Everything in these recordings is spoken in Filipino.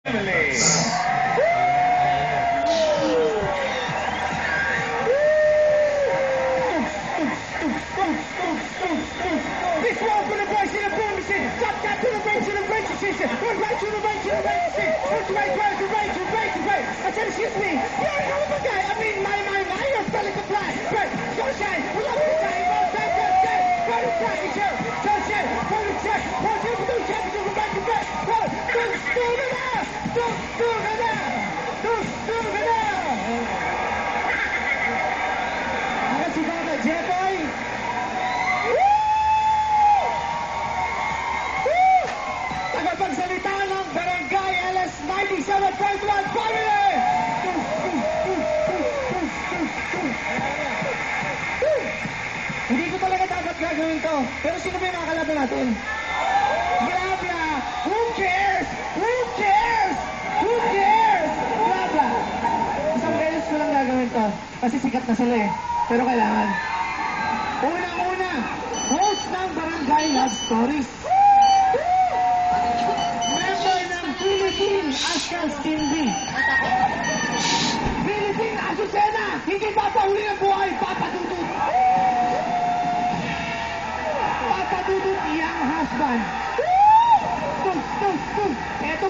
This one for the voice in the boom machine. Top cat to the range to the range station. One right to the range to the range machine. One to right, right to range to range to range. I said, excuse me. You're an over guy. I mean, my, you're spelling supply. Right, go shine. We love you, shine. Go shine, go shine. Go to shine, it's here. Go shine. Go to check. Go to do check. Do the right to right. Go, do it now. Do it now. Do it now. Ako si Baba Jeboy. Tagapagsalita ng Barangay LS 97.1 Family! Hindi ko talaga dapat gagawin to. Pero sino ba yung makakalaban natin? Grabe ah! Who cares? Who cares? Who cares? Grabe! Isang beses ko lang gagawin to. Kasi sikat na sila eh. Pero kailangan. Unang-una, host ng Barangay Love Stories. Philippine Ashes Hindi. Philippine Azucena, hindi papahuli ng buhay, papadudot. Papadudot young husband. Ito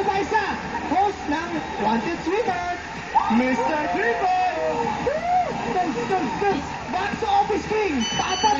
pa isa. Host ng Wanted Sweetheart, Mr. Triple. Box Office King, Papa